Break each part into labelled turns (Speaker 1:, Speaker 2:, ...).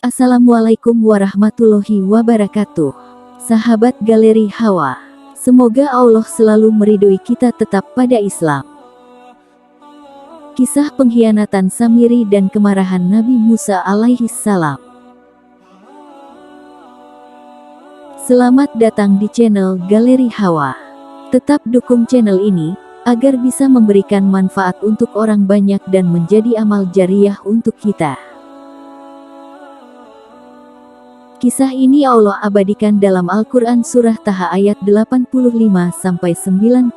Speaker 1: Assalamualaikum warahmatullahi wabarakatuh. Sahabat Galeri Hawa, semoga Allah selalu meridhoi kita tetap pada Islam. Kisah pengkhianatan Samiri dan kemarahan Nabi Musa alaihi salam. Selamat datang di channel Galeri Hawa. Tetap dukung channel ini agar bisa memberikan manfaat untuk orang banyak dan menjadi amal jariah untuk kita. Kisah ini Allah abadikan dalam Al-Quran Surah Taha ayat 85-98.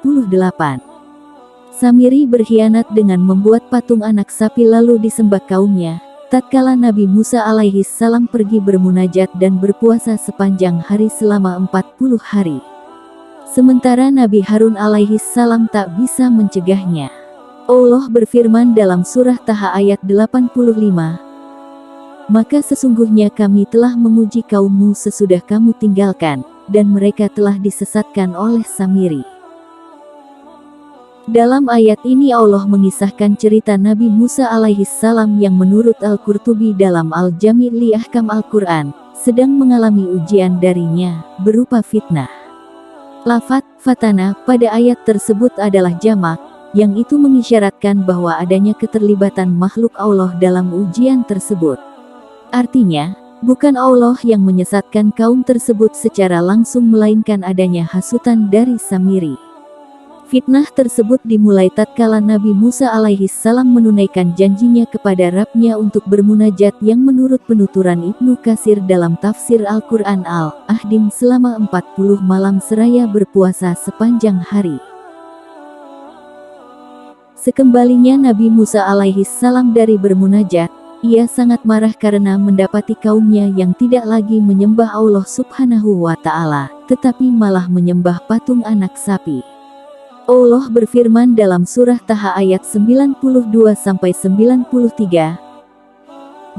Speaker 1: Samiri berkhianat dengan membuat patung anak sapi lalu disembah kaumnya. Tatkala Nabi Musa alaihi salam pergi bermunajat dan berpuasa sepanjang hari selama 40 hari. Sementara Nabi Harun alaihi salam tak bisa mencegahnya. Allah berfirman dalam Surah Taha ayat 85. Maka sesungguhnya kami telah menguji kaummu sesudah kamu tinggalkan, dan mereka telah disesatkan oleh Samiri. Dalam ayat ini Allah mengisahkan cerita Nabi Musa alaihi salam yang menurut Al-Qurtubi dalam Al-Jami' li Ahkam Al-Quran, sedang mengalami ujian darinya, berupa fitnah. Lafaz fatana pada ayat tersebut adalah jamak, yang itu mengisyaratkan bahwa adanya keterlibatan makhluk Allah dalam ujian tersebut. Artinya, bukan Allah yang menyesatkan kaum tersebut secara langsung melainkan adanya hasutan dari Samiri. Fitnah tersebut dimulai tatkala Nabi Musa alaihi salam menunaikan janjinya kepada Rabb-Nya untuk bermunajat yang menurut penuturan Ibnu Katsir dalam tafsir Al-Quran Al-Ahdim selama 40 malam seraya berpuasa sepanjang hari. Sekembalinya Nabi Musa alaihi salam dari bermunajat, ia sangat marah karena mendapati kaumnya yang tidak lagi menyembah Allah subhanahu wa ta'ala, tetapi malah menyembah patung anak sapi. Allah berfirman dalam surah Taha ayat 92-93.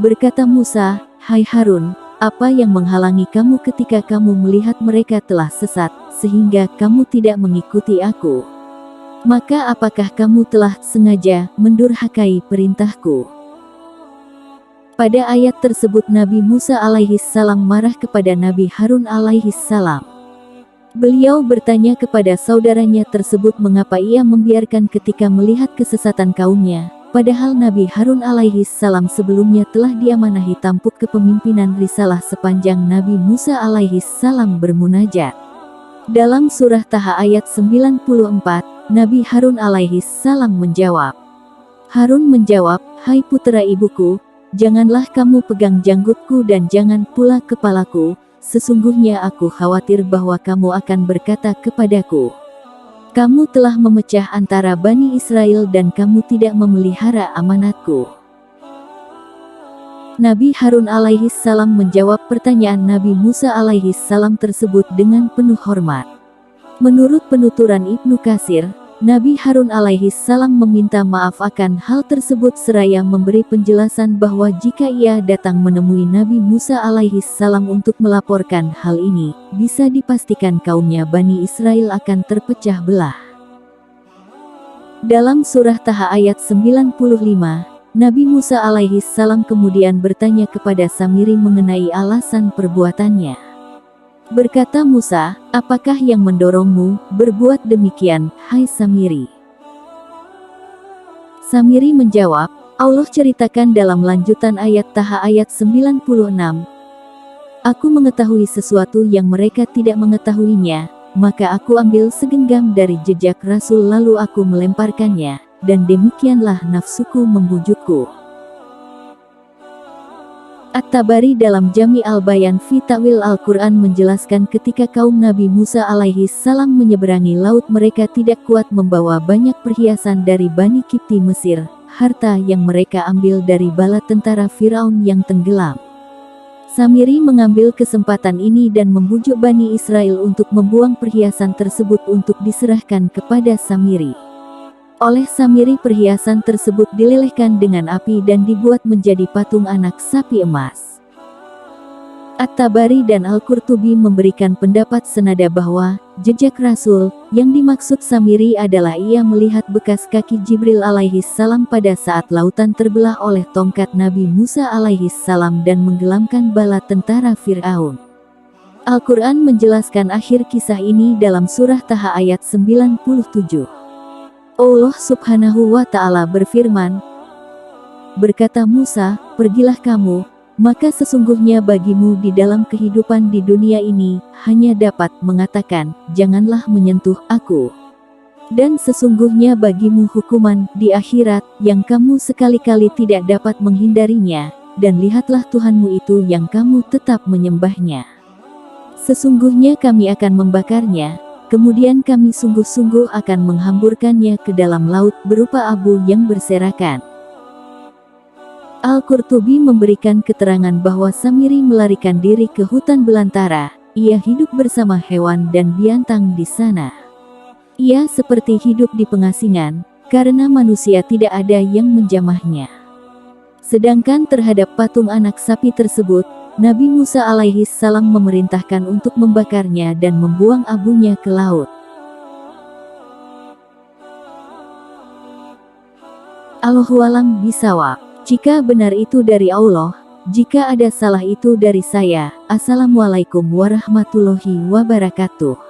Speaker 1: Berkata Musa, "Hai Harun, apa yang menghalangi kamu ketika kamu melihat mereka telah sesat, sehingga kamu tidak mengikuti aku? Maka apakah kamu telah sengaja mendurhakai perintahku?" Pada ayat tersebut Nabi Musa alaihi salam marah kepada Nabi Harun alaihi salam. Beliau bertanya kepada saudaranya tersebut mengapa ia membiarkan ketika melihat kesesatan kaumnya, padahal Nabi Harun alaihi salam sebelumnya telah diamanahi tampuk kepemimpinan risalah sepanjang Nabi Musa alaihi salam bermunajat. Dalam surah Taha ayat 94, Nabi Harun alaihi salam menjawab. Harun menjawab, "Hai putra ibuku, janganlah kamu pegang janggutku dan jangan pula kepalaku. Sesungguhnya aku khawatir bahwa kamu akan berkata kepadaku, kamu telah memecah antara Bani Israel dan kamu tidak memelihara amanatku." Nabi Harun alaihi salam menjawab pertanyaan Nabi Musa alaihi salam tersebut dengan penuh hormat. Menurut penuturan Ibnu Katsir, Nabi Harun alaihi salam meminta maaf akan hal tersebut seraya memberi penjelasan bahwa jika ia datang menemui Nabi Musa alaihi salam untuk melaporkan hal ini, bisa dipastikan kaumnya Bani Israel akan terpecah belah. Dalam surah Taha ayat 95, Nabi Musa alaihi salam kemudian bertanya kepada Samiri mengenai alasan perbuatannya. Berkata Musa, "Apakah yang mendorongmu berbuat demikian, hai Samiri?" Samiri menjawab, Allah ceritakan dalam lanjutan ayat Taha ayat 96. "Aku mengetahui sesuatu yang mereka tidak mengetahuinya, maka aku ambil segenggam dari jejak Rasul lalu aku melemparkannya, dan demikianlah nafsuku membujukku." At-Tabari dalam Jami' al-Bayan fi Ta'wil Al-Quran menjelaskan ketika kaum Nabi Musa alaihi salam menyeberangi laut mereka tidak kuat membawa banyak perhiasan dari Bani Kipti Mesir, harta yang mereka ambil dari bala tentara Firaun yang tenggelam. Samiri mengambil kesempatan ini dan membujuk Bani Israel untuk membuang perhiasan tersebut untuk diserahkan kepada Samiri. Oleh Samiri perhiasan tersebut dilelehkan dengan api dan dibuat menjadi patung anak sapi emas. At-Tabari dan Al-Qurtubi memberikan pendapat senada bahwa jejak Rasul yang dimaksud Samiri adalah ia melihat bekas kaki Jibril alaihi salam pada saat lautan terbelah oleh tongkat Nabi Musa alaihi salam dan menggelamkan bala tentara Fir'aun. Al-Quran menjelaskan akhir kisah ini dalam surah Taha ayat 97. Allah subhanahu wa ta'ala berfirman, berkata Musa, pergilah kamu, maka sesungguhnya bagimu di dalam kehidupan di dunia ini, hanya dapat mengatakan, janganlah menyentuh aku. Dan sesungguhnya bagimu hukuman di akhirat, yang kamu sekali-kali tidak dapat menghindarinya, dan lihatlah Tuhanmu itu yang kamu tetap menyembahnya. Sesungguhnya kami akan membakarnya, kemudian kami sungguh-sungguh akan menghamburkannya ke dalam laut berupa abu yang berserakan. Al-Qurtubi memberikan keterangan bahwa Samiri melarikan diri ke hutan belantara. Ia hidup bersama hewan dan binatang di sana. Ia seperti hidup di pengasingan, karena manusia tidak ada yang menjamahnya. Sedangkan terhadap patung anak sapi tersebut, Nabi Musa alaihi salam memerintahkan untuk membakarnya dan membuang abunya ke laut. Allahu a'lam bishawab. Jika benar itu dari Allah, jika ada salah itu dari saya. Assalamualaikum warahmatullahi wabarakatuh.